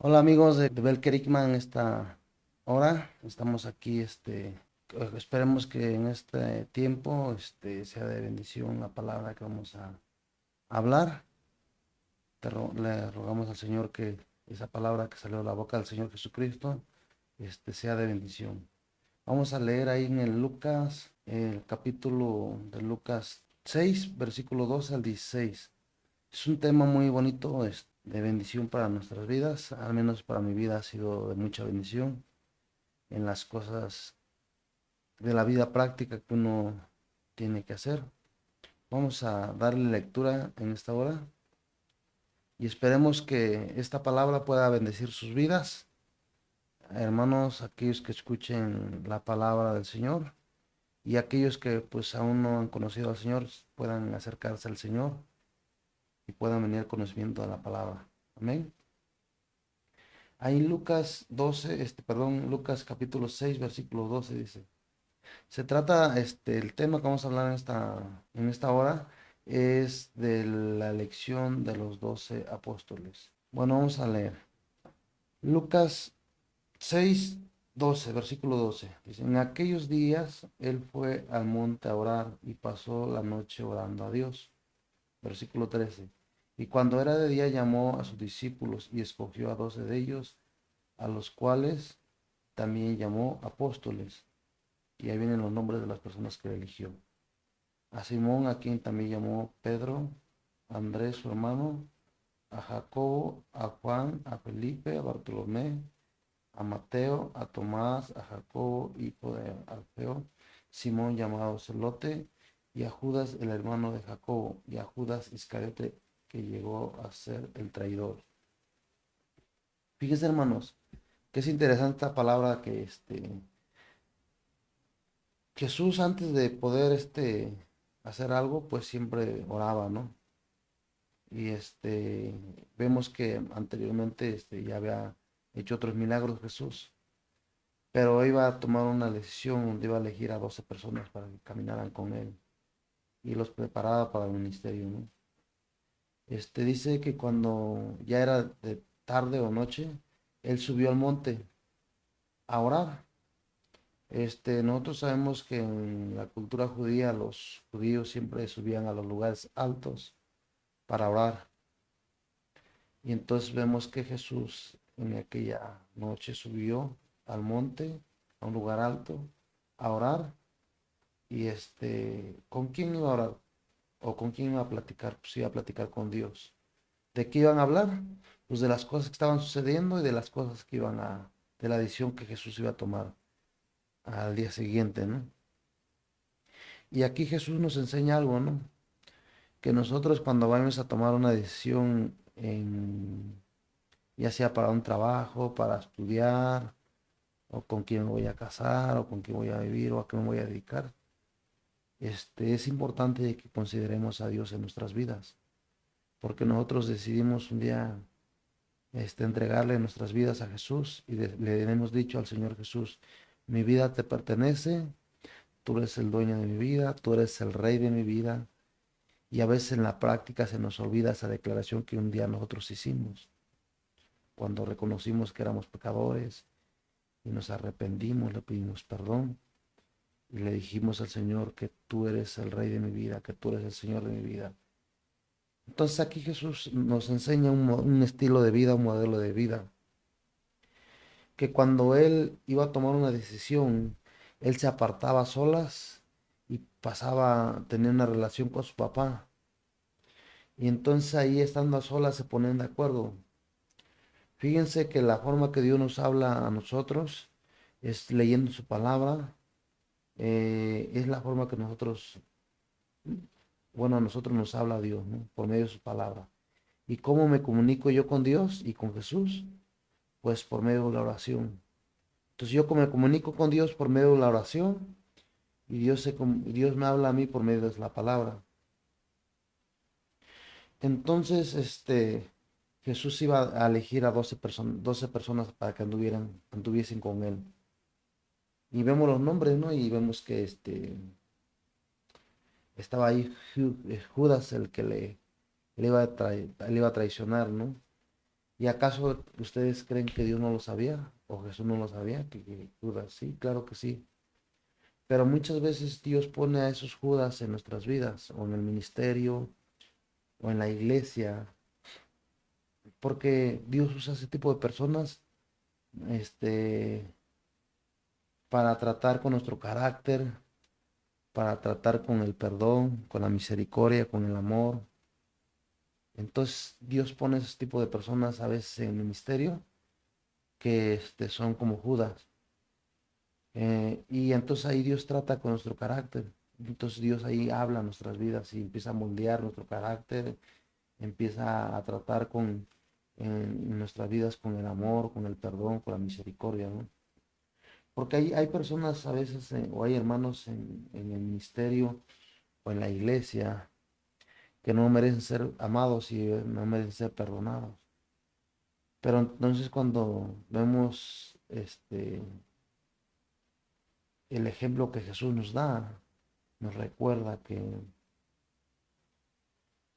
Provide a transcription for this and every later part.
Hola amigos de Bel Kerigman, esta hora estamos aquí, esperemos que en este tiempo, sea de bendición la palabra que vamos a hablar. Le rogamos al Señor que esa palabra que salió de la boca del Señor Jesucristo, sea de bendición. Vamos a leer ahí en el Lucas, el capítulo de Lucas 6, versículo 12 al 16. Es un tema muy bonito, es de bendición para nuestras vidas, al menos para mi vida ha sido de mucha bendición en las cosas de la vida práctica que uno tiene que hacer. Vamos a darle lectura en esta hora y esperemos que esta palabra pueda bendecir sus vidas. Hermanos, aquellos que escuchen la palabra del Señor y aquellos que pues aún no han conocido al Señor puedan acercarse al Señor y puedan venir al conocimiento de la palabra. Amén. Ahí Lucas 12, Lucas capítulo 6, versículo 12 dice. Se trata, el tema que vamos a hablar en esta hora es de la elección de los 12 apóstoles. Bueno, vamos a leer. Lucas 6, 12, versículo 12. Dice, en aquellos días él fue al monte a orar y pasó la noche orando a Dios. Versículo 13. Y cuando era de día llamó a sus discípulos y escogió a 12 de ellos, a los cuales también llamó apóstoles. Y ahí vienen los nombres de las personas que eligió. A Simón, a quien también llamó Pedro, a Andrés su hermano, a Jacobo, a Juan, a Felipe, a Bartolomé, a Mateo, a Tomás, a Jacobo, hijo de Alfeo, Simón llamado Celote, y a Judas, el hermano de Jacobo, y a Judas Iscariote, que llegó a ser el traidor. Fíjense, hermanos, que es interesante esta palabra que Jesús antes de poder hacer algo, pues siempre oraba, ¿no? Y vemos que anteriormente ya había hecho otros milagros Jesús, pero iba a tomar una decisión donde iba a elegir a 12 personas para que caminaran con él y los preparaba para el ministerio, ¿no? Dice que cuando ya era de tarde o noche, él subió al monte a orar. Nosotros sabemos que en la cultura judía los judíos siempre subían a los lugares altos para orar. Y entonces vemos que Jesús en aquella noche subió al monte, a un lugar alto, a orar. Y ¿con quién iba a orar? ¿O con quién iba a platicar? Pues iba a platicar con Dios. ¿De qué iban a hablar? Pues de las cosas que estaban sucediendo y de las cosas de la decisión que Jesús iba a tomar al día siguiente, ¿no? Y aquí Jesús nos enseña algo, ¿no? Que nosotros cuando vamos a tomar una decisión ya sea para un trabajo, para estudiar, o con quién me voy a casar, o con quién voy a vivir, o a qué me voy a dedicar. Es importante que consideremos a Dios en nuestras vidas, porque nosotros decidimos un día entregarle nuestras vidas a Jesús y le hemos dicho al Señor Jesús, mi vida te pertenece, tú eres el dueño de mi vida, tú eres el rey de mi vida, y a veces en la práctica se nos olvida esa declaración que un día nosotros hicimos, cuando reconocimos que éramos pecadores y nos arrepentimos, le pedimos perdón y le dijimos al Señor que tú eres el rey de mi vida, que tú eres el Señor de mi vida. Entonces aquí Jesús nos enseña un estilo de vida, un modelo de vida, que cuando Él iba a tomar una decisión, Él se apartaba a solas y pasaba a tener una relación con su papá. Y entonces ahí estando a solas se ponen de acuerdo. Fíjense que la forma que Dios nos habla a nosotros es leyendo su palabra, es la forma que a nosotros nos habla Dios, ¿no? Por medio de su palabra. ¿Y cómo me comunico yo con Dios y con Jesús? Pues por medio de la oración. Entonces yo como me comunico con Dios por medio de la oración y Dios me habla a mí por medio de la palabra. Entonces, Jesús iba a elegir a 12 personas para que anduviesen con él. Y vemos los nombres, ¿no? Y vemos que estaba ahí Judas, el que le iba a traicionar, ¿no? ¿Y acaso ustedes creen que Dios no lo sabía? ¿O Jesús no lo sabía? Que Judas, sí, claro que sí. Pero muchas veces Dios pone a esos Judas en nuestras vidas, o en el ministerio, o en la iglesia, porque Dios usa ese tipo de personas, este, para tratar con nuestro carácter, para tratar con el perdón, con la misericordia, con el amor. Entonces Dios pone ese tipo de personas a veces en el ministerio que son como Judas. Y entonces ahí Dios trata con nuestro carácter. Entonces Dios ahí habla en nuestras vidas y empieza a moldear nuestro carácter, empieza a tratar en nuestras vidas con el amor, con el perdón, con la misericordia, ¿no? Porque hay personas a veces, o hay hermanos en el ministerio o en la iglesia que no merecen ser amados y no merecen ser perdonados. Pero entonces cuando vemos el ejemplo que Jesús nos da, nos recuerda que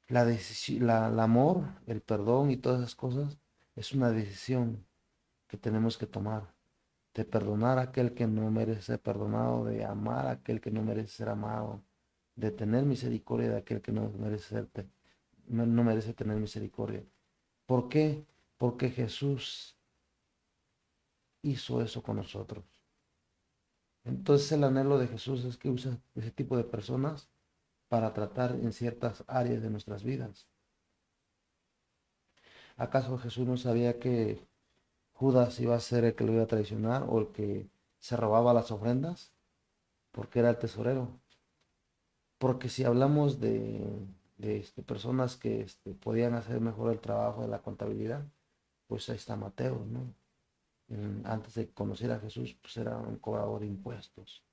el amor, el perdón y todas esas cosas es una decisión que tenemos que tomar, de perdonar a aquel que no merece ser perdonado, de amar a aquel que no merece ser amado, de tener misericordia de aquel que no merece no merece tener misericordia. ¿Por qué? Porque Jesús hizo eso con nosotros. Entonces el anhelo de Jesús es que usa ese tipo de personas para tratar en ciertas áreas de nuestras vidas. ¿Acaso Jesús no sabía que Judas iba a ser el que lo iba a traicionar o el que se robaba las ofrendas? Porque era el tesorero. Porque si hablamos de personas que podían hacer mejor el trabajo de la contabilidad, pues ahí está Mateo, ¿no? Antes de conocer a Jesús, pues era un cobrador de impuestos,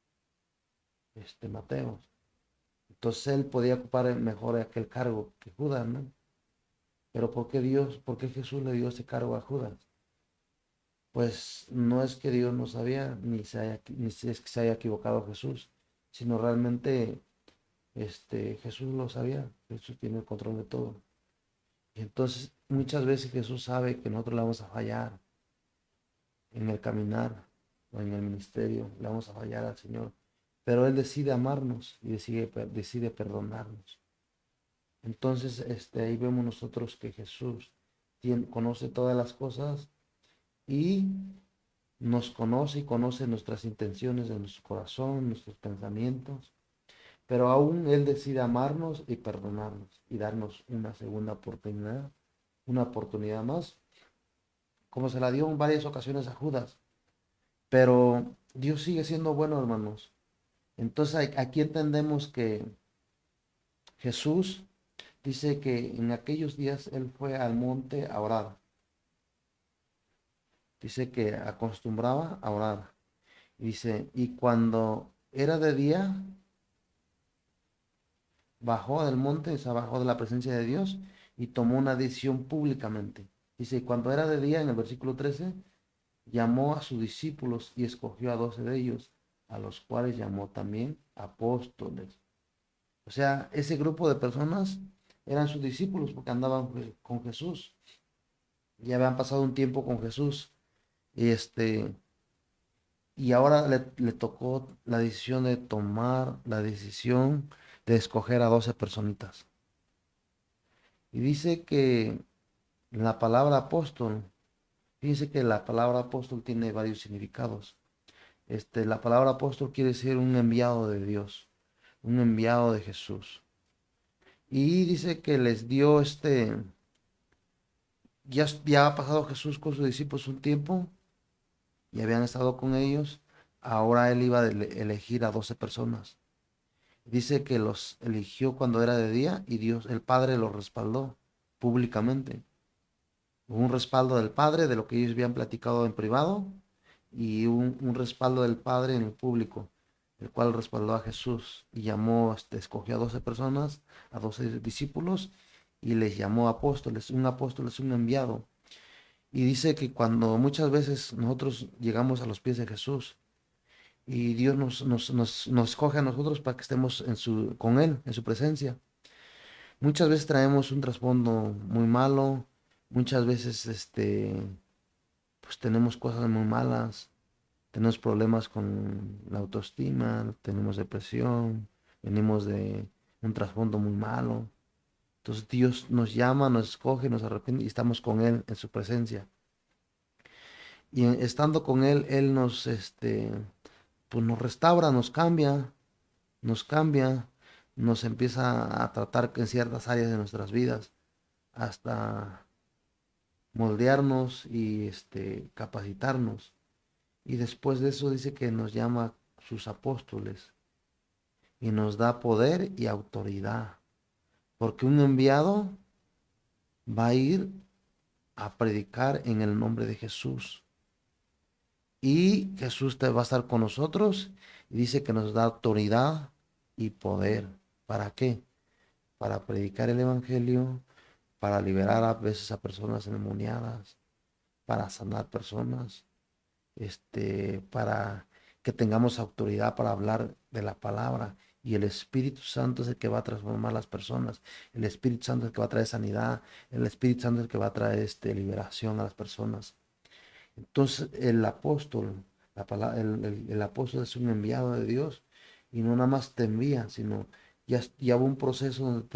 Mateo. Entonces él podía ocupar mejor aquel cargo que Judas, ¿no? Pero por qué Jesús le dio ese cargo a Judas? Pues no es que Dios no sabía, ni es que se haya equivocado Jesús, sino realmente Jesús lo sabía, Jesús tiene el control de todo. Y entonces muchas veces Jesús sabe que nosotros le vamos a fallar en el caminar o en el ministerio, le vamos a fallar al Señor, pero Él decide amarnos y decide perdonarnos. Entonces, ahí vemos nosotros que Jesús conoce todas las cosas y nos conoce y conoce nuestras intenciones de nuestro corazón, nuestros pensamientos, pero aún Él decide amarnos y perdonarnos y darnos una segunda oportunidad, una oportunidad más, como se la dio en varias ocasiones a Judas. Pero Dios sigue siendo bueno, hermanos. Entonces aquí entendemos que Jesús dice que en aquellos días Él fue al monte a orar. Dice que acostumbraba a orar. Dice, y cuando era de día, bajó del monte, o sea, bajó de la presencia de Dios y tomó una decisión públicamente. Dice, y cuando era de día, en el versículo 13, llamó a sus discípulos y escogió a 12 de ellos, a los cuales llamó también apóstoles. O sea, ese grupo de personas eran sus discípulos porque andaban con Jesús. Ya habían pasado un tiempo con Jesús. Y y ahora le tocó la decisión de tomar la decisión de escoger a 12 personitas. Y dice que la palabra apóstol, fíjense que la palabra apóstol tiene varios significados. La palabra apóstol quiere decir un enviado de Dios, un enviado de Jesús. Y dice que les dio ya ha pasado Jesús con sus discípulos un tiempo y habían estado con ellos. Ahora él iba a elegir a 12 personas. Dice que los eligió cuando era de día y Dios, el Padre, los respaldó públicamente. Hubo un respaldo del Padre de lo que ellos habían platicado en privado y un respaldo del Padre en el público, el cual respaldó a Jesús y llamó, escogió a 12 personas, a 12 discípulos y les llamó apóstoles. Un apóstol es un enviado. Y dice que cuando muchas veces nosotros llegamos a los pies de Jesús y Dios nos escoge a nosotros para que estemos con Él, en su presencia. Muchas veces traemos un trasfondo muy malo, Muchas veces, pues tenemos cosas muy malas, tenemos problemas con la autoestima, tenemos depresión, venimos de un trasfondo muy malo. Entonces Dios nos llama, nos escoge, nos arrepiente y estamos con Él en su presencia. Y estando con Él, Él nos, pues nos restaura, nos cambia, nos empieza a tratar en ciertas áreas de nuestras vidas, hasta moldearnos y capacitarnos. Y después de eso dice que nos llama sus apóstoles y nos da poder y autoridad. Porque un enviado va a ir a predicar en el nombre de Jesús. Y Jesús te va a estar con nosotros y dice que nos da autoridad y poder. ¿Para qué? Para predicar el evangelio, para liberar a veces a personas endemoniadas, para sanar personas, para que tengamos autoridad para hablar de la palabra. Y el Espíritu Santo es el que va a transformar las personas. El Espíritu Santo es el que va a traer sanidad. El Espíritu Santo es el que va a traer liberación a las personas. Entonces el apóstol, el apóstol es un enviado de Dios y no nada más te envía, sino ya hubo un proceso donde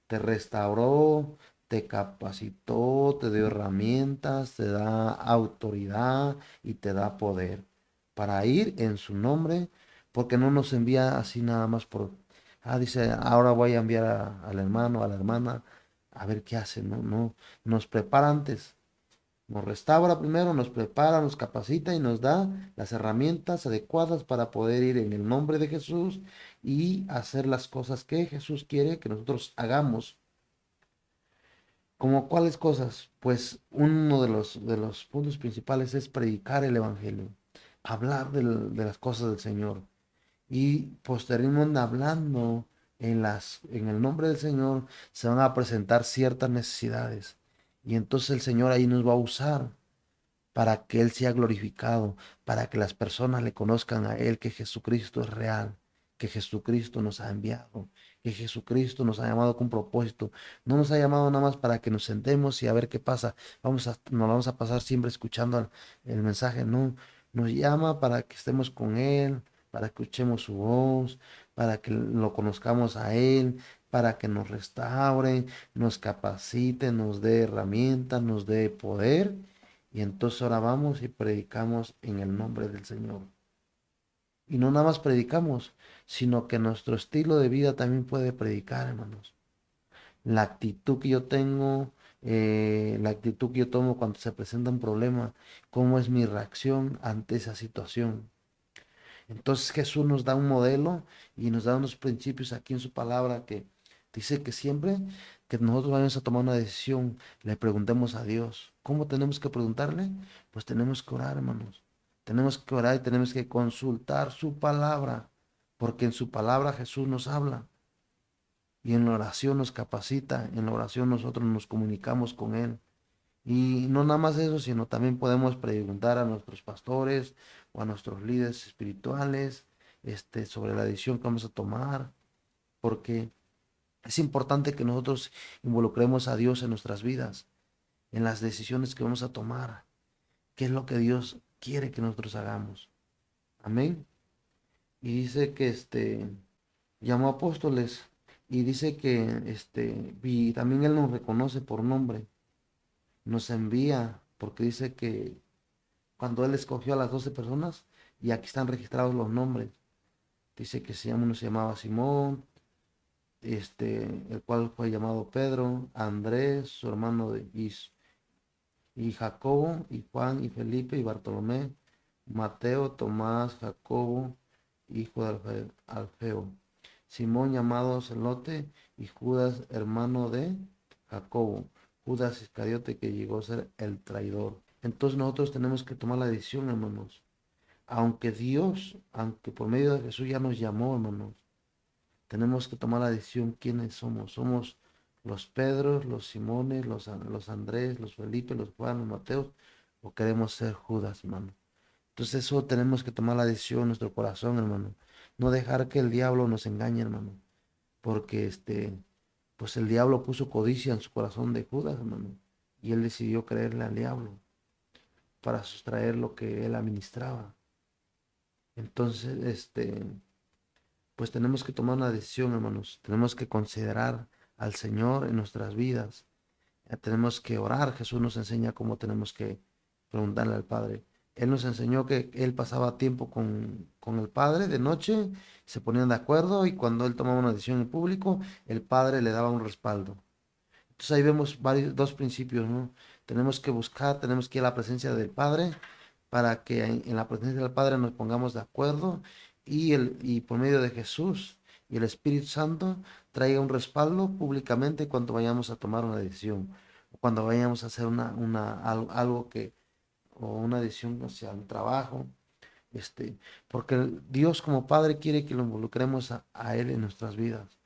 te restauró, te capacitó, te dio herramientas, te da autoridad y te da poder para ir en su nombre, porque no nos envía así nada más dice, ahora voy a enviar al hermano, a la hermana, a ver qué hace, no, no, nos prepara antes. Nos restaura primero, nos prepara, nos capacita y nos da las herramientas adecuadas para poder ir en el nombre de Jesús y hacer las cosas que Jesús quiere que nosotros hagamos. ¿Como cuáles cosas? Pues uno de los puntos principales es predicar el Evangelio, hablar de las cosas del Señor y posteriormente hablando en el nombre del Señor se van a presentar ciertas necesidades y entonces el Señor ahí nos va a usar para que Él sea glorificado, para que las personas le conozcan a Él, que Jesucristo es real, que Jesucristo nos ha enviado, que Jesucristo nos ha llamado con propósito. No nos ha llamado nada más para que nos sentemos y a ver qué pasa. Nos vamos a pasar siempre escuchando el mensaje. No, nos llama para que estemos con Él, para que escuchemos su voz, para que lo conozcamos a Él, para que nos restaure, nos capacite, nos dé herramientas, nos dé poder y entonces ahora vamos y predicamos en el nombre del Señor. Y no nada más predicamos, sino que nuestro estilo de vida también puede predicar, hermanos. La actitud que yo tengo, la actitud que yo tomo cuando se presenta un problema, cómo es mi reacción ante esa situación. Entonces Jesús nos da un modelo y nos da unos principios aquí en su palabra que dice que siempre que nosotros vayamos a tomar una decisión, le preguntemos a Dios. ¿Cómo tenemos que preguntarle? Pues tenemos que orar, hermanos. Tenemos que orar y tenemos que consultar su palabra, porque en su palabra Jesús nos habla y en la oración nos capacita, en la oración nosotros nos comunicamos con Él. Y no nada más eso, sino también podemos preguntar a nuestros pastores o a nuestros líderes espirituales, sobre la decisión que vamos a tomar, porque es importante que nosotros involucremos a Dios en nuestras vidas, en las decisiones que vamos a tomar, qué es lo que Dios quiere que nosotros hagamos. Amén. Y dice que llamó apóstoles y dice que y también Él nos reconoce por nombre, nos envía, porque dice que cuando él escogió a las 12 personas, y aquí están registrados los nombres. Dice que uno se llamaba Simón, el cual fue llamado Pedro, Andrés, su hermano y Jacobo, y Juan, y Felipe, y Bartolomé, Mateo, Tomás, Jacobo, hijo de Alfeo, Simón llamado Celote, y Judas, hermano de Jacobo, Judas Iscariote que llegó a ser el traidor. Entonces nosotros tenemos que tomar la decisión, hermanos. Aunque por medio de Jesús ya nos llamó, hermanos, tenemos que tomar la decisión quiénes somos. Somos los Pedros, los Simones, los Andrés, los Felipe, los Juan, los Mateos, o queremos ser Judas, hermano. Entonces eso tenemos que tomar la decisión en nuestro corazón, hermano. No dejar que el diablo nos engañe, hermano. Porque pues el diablo puso codicia en su corazón de Judas, hermano. y él decidió creerle al diablo para sustraer lo que él administraba. Entonces, pues tenemos que tomar una decisión, hermanos. Tenemos que considerar al Señor en nuestras vidas. Tenemos que orar. Jesús nos enseña cómo tenemos que preguntarle al Padre. Él nos enseñó que él pasaba tiempo con el Padre de noche, se ponían de acuerdo y cuando él tomaba una decisión en público, el Padre le daba un respaldo. Entonces ahí vemos dos principios, ¿no? Tenemos que buscar, tenemos que ir a la presencia del Padre para que en la presencia del Padre nos pongamos de acuerdo y por medio de Jesús y el Espíritu Santo traiga un respaldo públicamente cuando vayamos a tomar una decisión, o cuando vayamos a hacer algo o una decisión hacia un trabajo, porque Dios como Padre quiere que lo involucremos a Él en nuestras vidas.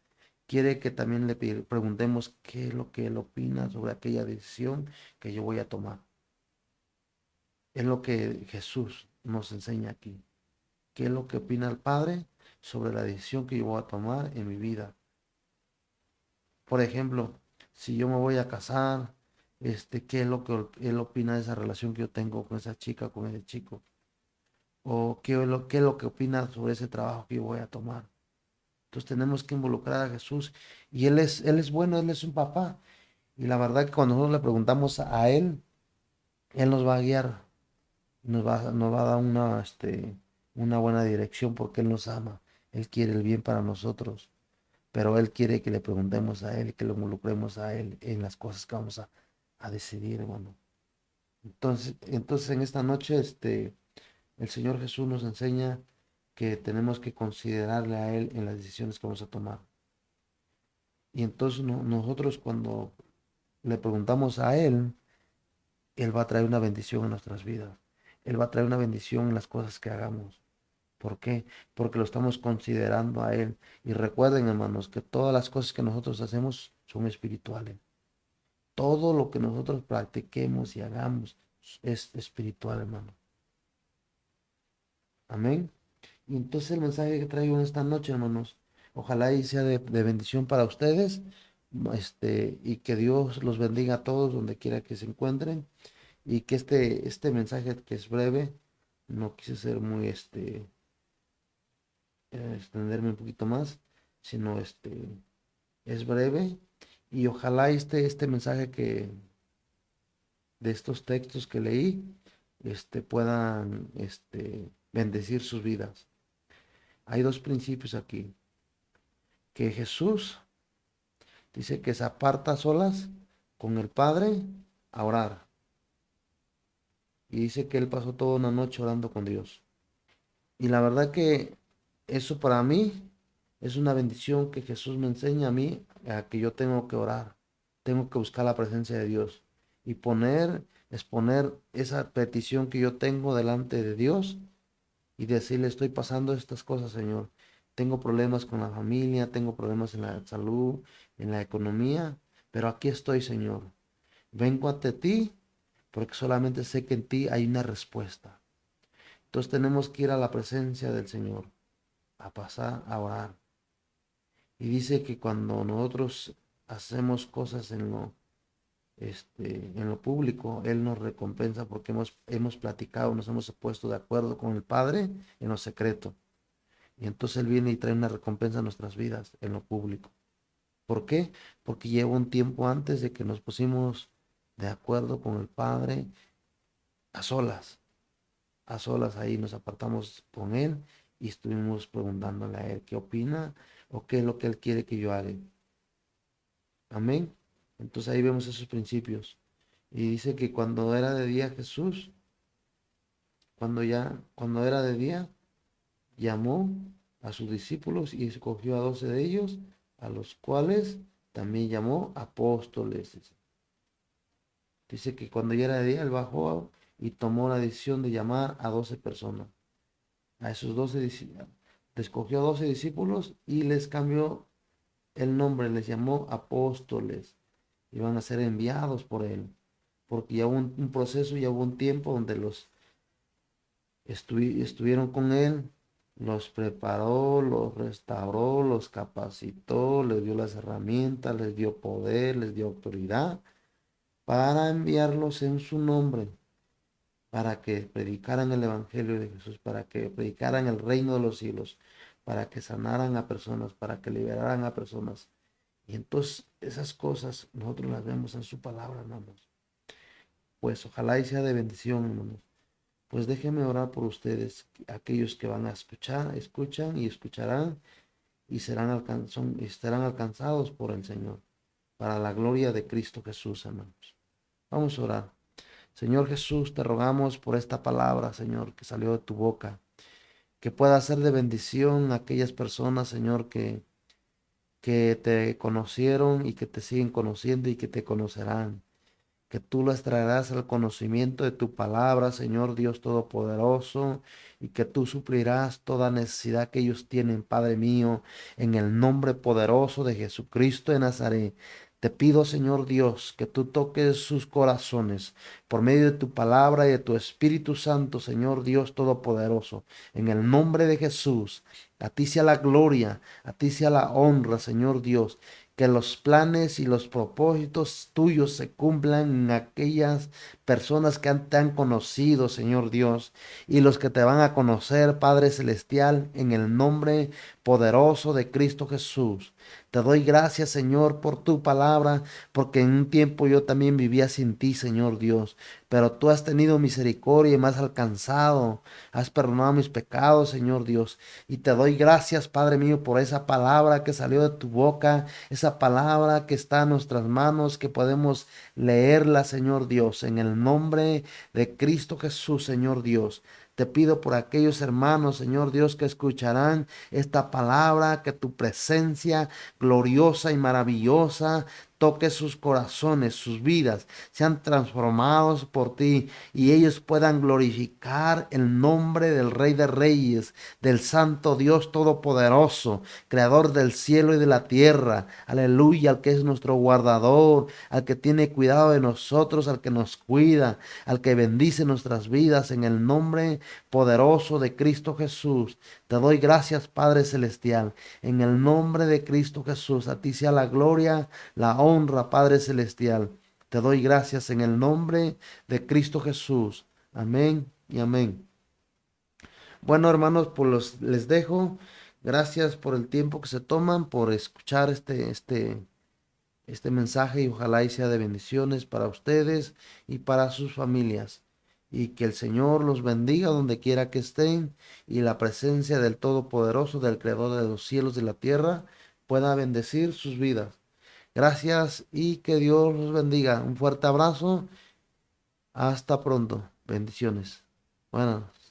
Quiere que también le preguntemos qué es lo que Él opina sobre aquella decisión que yo voy a tomar. Es lo que Jesús nos enseña aquí. ¿Qué es lo que opina el Padre sobre la decisión que yo voy a tomar en mi vida? Por ejemplo, si yo me voy a casar, ¿qué es lo que Él opina de esa relación que yo tengo con esa chica, con ese chico? ¿O qué es lo que opina sobre ese trabajo que yo voy a tomar? Entonces tenemos que involucrar a Jesús y Él es bueno, Él es un papá. Y la verdad que cuando nosotros le preguntamos a Él, Él nos va a guiar, nos va a dar una buena dirección porque Él nos ama. Él quiere el bien para nosotros, pero Él quiere que le preguntemos a Él, que lo involucremos a Él en las cosas que vamos a decidir, hermano. Entonces en esta noche, el Señor Jesús nos enseña que tenemos que considerarle a Él en las decisiones que vamos a tomar. Y entonces nosotros cuando le preguntamos a Él, Él va a traer una bendición en nuestras vidas. Él va a traer una bendición en las cosas que hagamos. ¿Por qué? Porque lo estamos considerando a Él. Y recuerden, hermanos, que todas las cosas que nosotros hacemos son espirituales. Todo lo que nosotros practiquemos y hagamos es espiritual, hermano. Amén. Y entonces el mensaje que traigo en esta noche, hermanos, ojalá y sea de bendición para ustedes, y que Dios los bendiga a todos donde quiera que se encuentren, y que este mensaje que es breve, no quise ser muy, extenderme un poquito más, sino es breve, y ojalá este mensaje de estos textos que leí, puedan, bendecir sus vidas. Hay dos principios aquí, que Jesús dice que se aparta a solas con el Padre a orar. Y dice que él pasó toda una noche orando con Dios. Y la verdad que eso para mí es una bendición que Jesús me enseña a mí a que yo tengo que orar. Tengo que buscar la presencia de Dios y exponer esa petición que yo tengo delante de Dios y decirle, estoy pasando estas cosas, Señor. Tengo problemas con la familia, tengo problemas en la salud, en la economía, pero aquí estoy, Señor. Vengo ante ti porque solamente sé que en ti hay una respuesta. Entonces tenemos que ir a la presencia del Señor, a pasar a orar. Y dice que cuando nosotros hacemos cosas en lo público, Él nos recompensa porque hemos platicado, nos hemos puesto de acuerdo con el Padre en lo secreto. Y entonces Él viene y trae una recompensa a nuestras vidas en lo público. ¿Por qué? Porque lleva un tiempo antes de que nos pusimos de acuerdo con el Padre a solas. A solas ahí nos apartamos con Él y estuvimos preguntándole a Él qué opina o qué es lo que Él quiere que yo haga. Amén. Entonces ahí vemos esos principios. Y dice que cuando era de día Jesús, cuando era de día, llamó a sus discípulos y escogió a 12 de ellos, a los cuales también llamó apóstoles. Dice que cuando ya era de día, él bajó y tomó la decisión de llamar a 12 personas. A esos 12 discípulos, escogió a 12 discípulos y les cambió el nombre, les llamó apóstoles. Iban a ser enviados por él, porque ya hubo un proceso, ya hubo un tiempo donde los estuvieron con él, los preparó, los restauró, los capacitó, les dio las herramientas, les dio poder, les dio autoridad para enviarlos en su nombre, para que predicaran el Evangelio de Jesús, para que predicaran el reino de los cielos, para que sanaran a personas, para que liberaran a personas. Y entonces esas cosas nosotros las vemos en su palabra, hermanos. Pues ojalá y sea de bendición, hermanos. Pues déjenme orar por ustedes, aquellos que van a escuchar, escuchan y escucharán y estarán alcanzados por el Señor, para la gloria de Cristo Jesús, hermanos. Vamos a orar. Señor Jesús, te rogamos por esta palabra, Señor, que salió de tu boca, que pueda ser de bendición a aquellas personas, Señor, que te conocieron y que te siguen conociendo y que te conocerán, que tú las traerás al conocimiento de tu palabra, Señor Dios Todopoderoso, y que tú suplirás toda necesidad que ellos tienen, Padre mío, en el nombre poderoso de Jesucristo de Nazaret. Te pido, Señor Dios, que tú toques sus corazones por medio de tu palabra y de tu Espíritu Santo, Señor Dios Todopoderoso. En el nombre de Jesús, a ti sea la gloria, a ti sea la honra, Señor Dios, que los planes y los propósitos tuyos se cumplan en aquellas personas que te han conocido, Señor Dios, y los que te van a conocer, Padre Celestial, en el nombre poderoso de Cristo Jesús. Te doy gracias, Señor, por tu palabra, porque en un tiempo yo también vivía sin ti, Señor Dios, pero tú has tenido misericordia y me has alcanzado, has perdonado mis pecados, Señor Dios, y te doy gracias, Padre mío, por esa palabra que salió de tu boca, esa palabra que está en nuestras manos, que podemos leerla, Señor Dios, en el nombre de Cristo Jesús, Señor Dios. Te pido por aquellos hermanos, Señor Dios, que escucharán esta palabra, que tu presencia gloriosa y maravillosa toque sus corazones, sus vidas, sean transformados por ti y ellos puedan glorificar el nombre del Rey de Reyes, del Santo Dios Todopoderoso, Creador del cielo y de la tierra. Aleluya, al que es nuestro guardador, al que tiene cuidado de nosotros, al que nos cuida, al que bendice nuestras vidas en el nombre poderoso de Cristo Jesús. Te doy gracias, Padre Celestial, en el nombre de Cristo Jesús. A ti sea la gloria, la honra, Padre Celestial. Te doy gracias en el nombre de Cristo Jesús. Amén y amén. Bueno, hermanos, pues les dejo. Gracias por el tiempo que se toman, por escuchar este mensaje y ojalá y sea de bendiciones para ustedes y para sus familias. Y que el Señor los bendiga donde quiera que estén y la presencia del Todopoderoso, del Creador de los cielos y la tierra, pueda bendecir sus vidas. Gracias y que Dios los bendiga. Un fuerte abrazo. Hasta pronto. Bendiciones. Buenas.